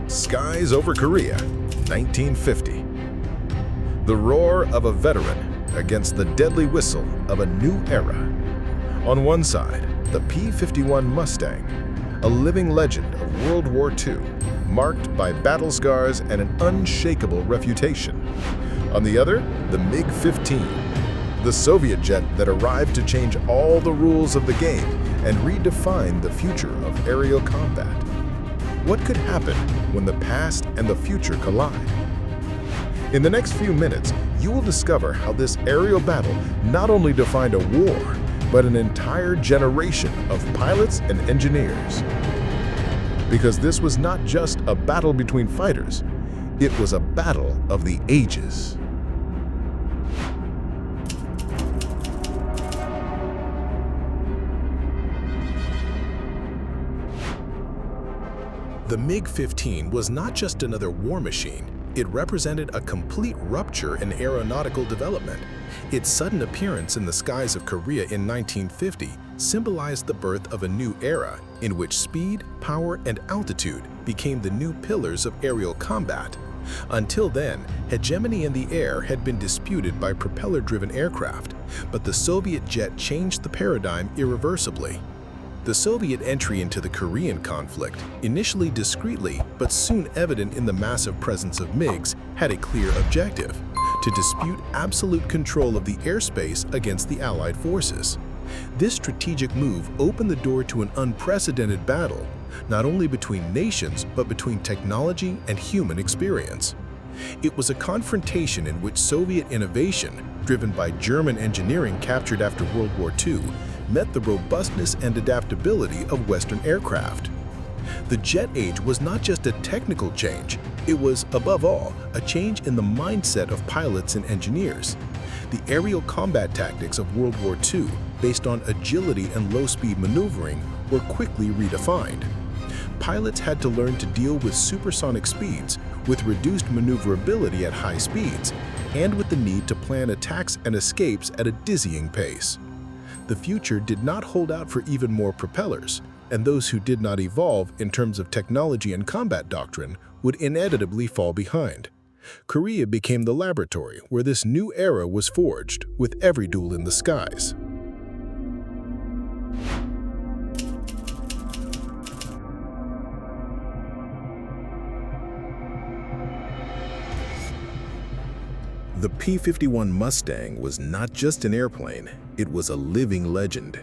Skies over Korea, 1950. The roar of a veteran against the deadly whistle of a new era. On one side, the P-51 Mustang, a living legend of World War II, marked by battle scars and an unshakable reputation. On the other, the MiG-15, the Soviet jet that arrived to change all the rules of the game and redefine the future of aerial combat. What could happen when the past and the future collide? In the next few minutes, you will discover how this aerial battle not only defined a war, but an entire generation of pilots and engineers. Because this was not just a battle between fighters, it was a battle of the ages. The MiG-15 was not just another war machine, it represented a complete rupture in aeronautical development. Its sudden appearance in the skies of Korea in 1950 symbolized the birth of a new era in which speed, power, and altitude became the new pillars of aerial combat. Until then, hegemony in the air had been disputed by propeller-driven aircraft, but the Soviet jet changed the paradigm irreversibly. The Soviet entry into the Korean conflict, initially discreetly but soon evident in the massive presence of MiGs, had a clear objective: to dispute absolute control of the airspace against the Allied forces. This strategic move opened the door to an unprecedented battle, not only between nations but between technology and human experience. It was a confrontation in which Soviet innovation, driven by German engineering captured after World War II, met the robustness and adaptability of Western aircraft. The jet age was not just a technical change, it was, above all, a change in the mindset of pilots and engineers. The aerial combat tactics of World War II, based on agility and low-speed maneuvering, were quickly redefined. Pilots had to learn to deal with supersonic speeds, with reduced maneuverability at high speeds, and with the need to plan attacks and escapes at a dizzying pace. The future did not hold out for even more propellers, and those who did not evolve in terms of technology and combat doctrine would inevitably fall behind. Korea became the laboratory where this new era was forged, with every duel in the skies. The P-51 Mustang was not just an airplane, it was a living legend.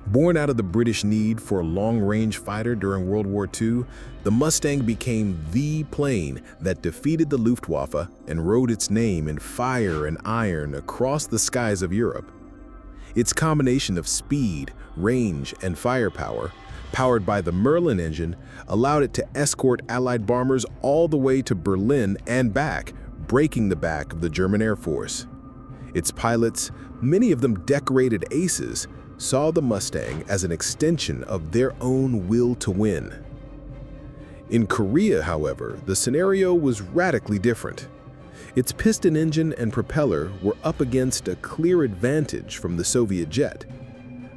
Born out of the British need for a long-range fighter during World War II, the Mustang became the plane that defeated the Luftwaffe and wrote its name in fire and iron across the skies of Europe. Its combination of speed, range, and firepower, powered by the Merlin engine, allowed it to escort Allied bombers all the way to Berlin and back, breaking the back of the German Air Force. Its pilots, many of them decorated aces, saw the Mustang as an extension of their own will to win. In Korea, however, the scenario was radically different. Its piston engine and propeller were up against a clear advantage from the Soviet jet.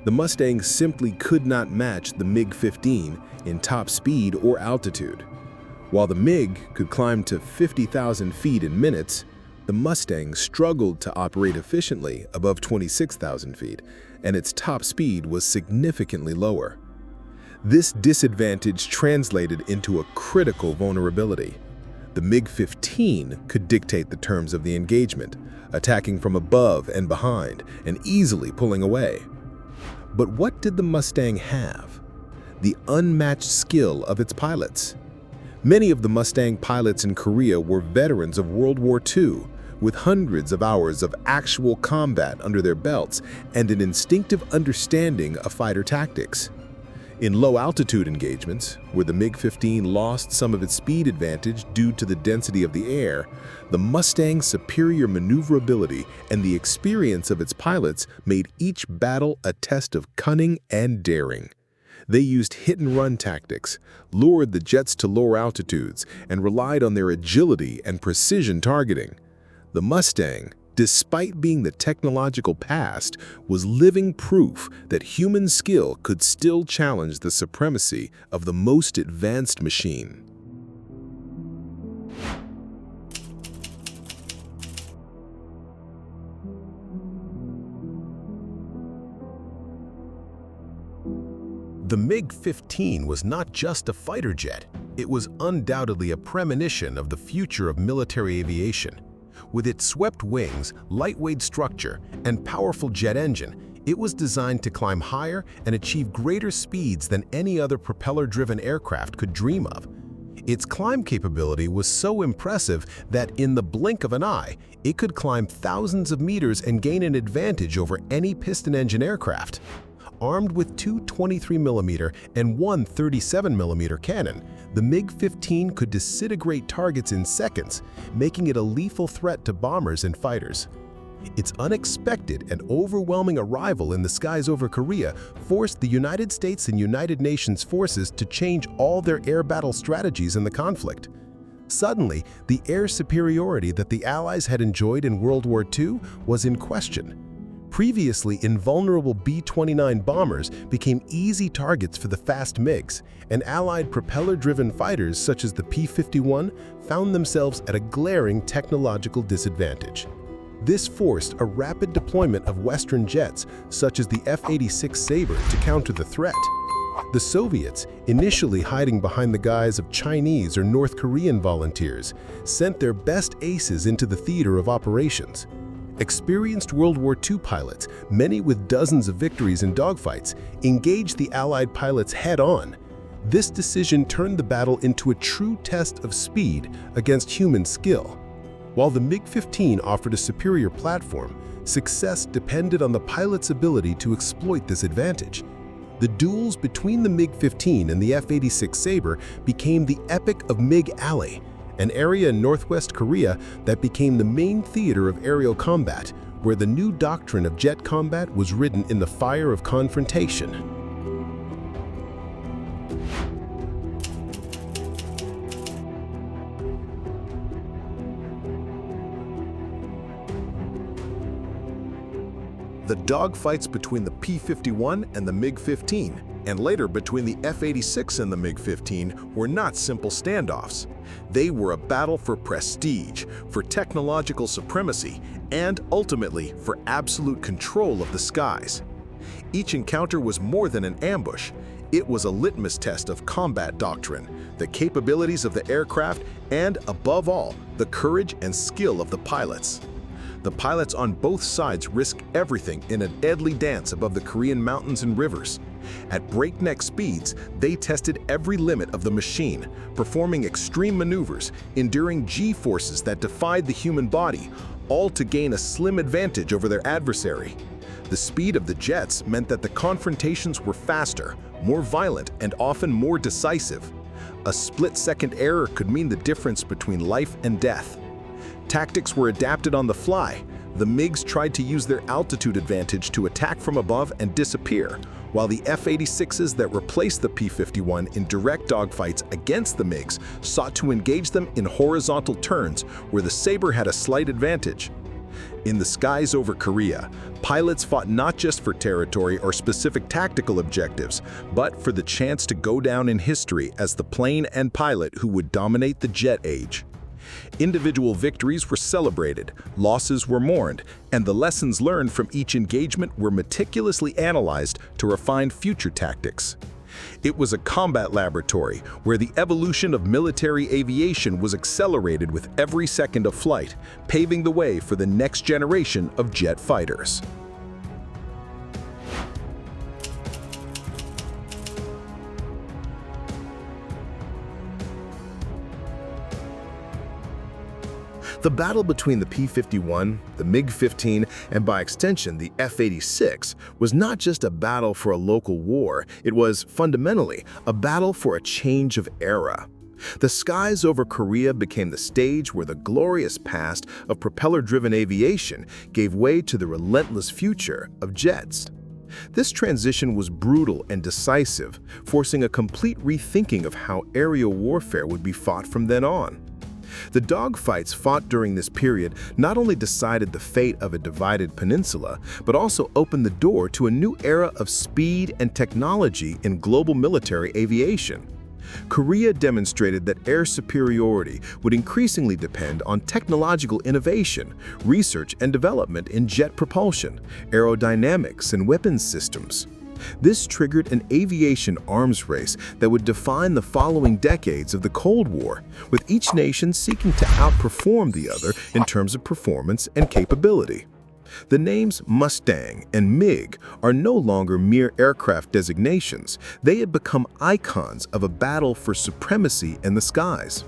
The Mustang simply could not match the MiG-15 in top speed or altitude. While the MiG could climb to 50,000 feet in minutes, the Mustang struggled to operate efficiently above 26,000 feet, and its top speed was significantly lower. This disadvantage translated into a critical vulnerability. The MiG-15 could dictate the terms of the engagement, attacking from above and behind, and easily pulling away. But what did the Mustang have? The unmatched skill of its pilots. Many of the Mustang pilots in Korea were veterans of World War II, with hundreds of hours of actual combat under their belts and an instinctive understanding of fighter tactics. In low-altitude engagements, where the MiG-15 lost some of its speed advantage due to the density of the air, the Mustang's superior maneuverability and the experience of its pilots made each battle a test of cunning and daring. They used hit-and-run tactics, lured the jets to lower altitudes, and relied on their agility and precision targeting. The Mustang, despite being the technological past, was living proof that human skill could still challenge the supremacy of the most advanced machine. The MiG-15 was not just a fighter jet, it was undoubtedly a premonition of the future of military aviation. With its swept wings, lightweight structure, and powerful jet engine, it was designed to climb higher and achieve greater speeds than any other propeller-driven aircraft could dream of. Its climb capability was so impressive that in the blink of an eye, it could climb thousands of meters and gain an advantage over any piston-engine aircraft. Armed with two 23mm and one 37mm cannon, the MiG-15 could disintegrate targets in seconds, making it a lethal threat to bombers and fighters. Its unexpected and overwhelming arrival in the skies over Korea forced the United States and United Nations forces to change all their air battle strategies in the conflict. Suddenly, the air superiority that the Allies had enjoyed in World War II was in question. Previously invulnerable B-29 bombers became easy targets for the fast MiGs, and Allied propeller-driven fighters such as the P-51 found themselves at a glaring technological disadvantage. This forced a rapid deployment of Western jets, such as the F-86 Sabre, to counter the threat. The Soviets, initially hiding behind the guise of Chinese or North Korean volunteers, sent their best aces into the theater of operations. Experienced World War II pilots, many with dozens of victories in dogfights, engaged the Allied pilots head-on. This decision turned the battle into a true test of speed against human skill. While the MiG-15 offered a superior platform, success depended on the pilot's ability to exploit this advantage. The duels between the MiG-15 and the F-86 Sabre became the epic of MiG Alley, an area in northwest Korea that became the main theater of aerial combat, where the new doctrine of jet combat was written in the fire of confrontation. The dogfights between the P-51 and the MiG-15, and later between the F-86 and the MiG-15, were not simple standoffs. They were a battle for prestige, for technological supremacy, and ultimately for absolute control of the skies. Each encounter was more than an ambush. It was a litmus test of combat doctrine, the capabilities of the aircraft, and, above all, the courage and skill of the pilots. The pilots on both sides risked everything in a deadly dance above the Korean mountains and rivers. At breakneck speeds, they tested every limit of the machine, performing extreme maneuvers, enduring G-forces that defied the human body, all to gain a slim advantage over their adversary. The speed of the jets meant that the confrontations were faster, more violent, and often more decisive. A split-second error could mean the difference between life and death. Tactics were adapted on the fly. The MiGs tried to use their altitude advantage to attack from above and disappear, while the F-86s that replaced the P-51 in direct dogfights against the MiGs sought to engage them in horizontal turns where the Sabre had a slight advantage. In the skies over Korea, pilots fought not just for territory or specific tactical objectives, but for the chance to go down in history as the plane and pilot who would dominate the jet age. Individual victories were celebrated, losses were mourned, and the lessons learned from each engagement were meticulously analyzed to refine future tactics. It was a combat laboratory where the evolution of military aviation was accelerated with every second of flight, paving the way for the next generation of jet fighters. The battle between the P-51, the MiG-15, and by extension the F-86 was not just a battle for a local war, it was fundamentally a battle for a change of era. The skies over Korea became the stage where the glorious past of propeller-driven aviation gave way to the relentless future of jets. This transition was brutal and decisive, forcing a complete rethinking of how aerial warfare would be fought from then on. The dogfights fought during this period not only decided the fate of a divided peninsula, but also opened the door to a new era of speed and technology in global military aviation. Korea demonstrated that air superiority would increasingly depend on technological innovation, research and development in jet propulsion, aerodynamics, and weapons systems. This triggered an aviation arms race that would define the following decades of the Cold War, with each nation seeking to outperform the other in terms of performance and capability. The names Mustang and MiG are no longer mere aircraft designations. They had become icons of a battle for supremacy in the skies.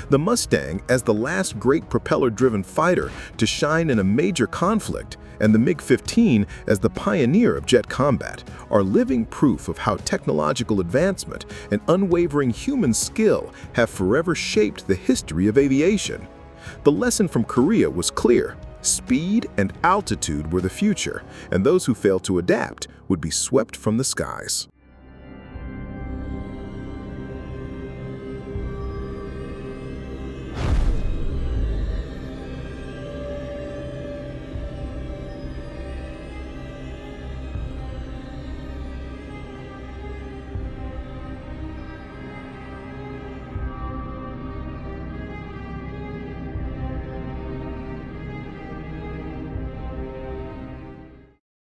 The Mustang, as the last great propeller-driven fighter to shine in a major conflict, and the MiG-15 as the pioneer of jet combat, are living proof of how technological advancement and unwavering human skill have forever shaped the history of aviation. The lesson from Korea was clear. Speed and altitude were the future, and those who failed to adapt would be swept from the skies.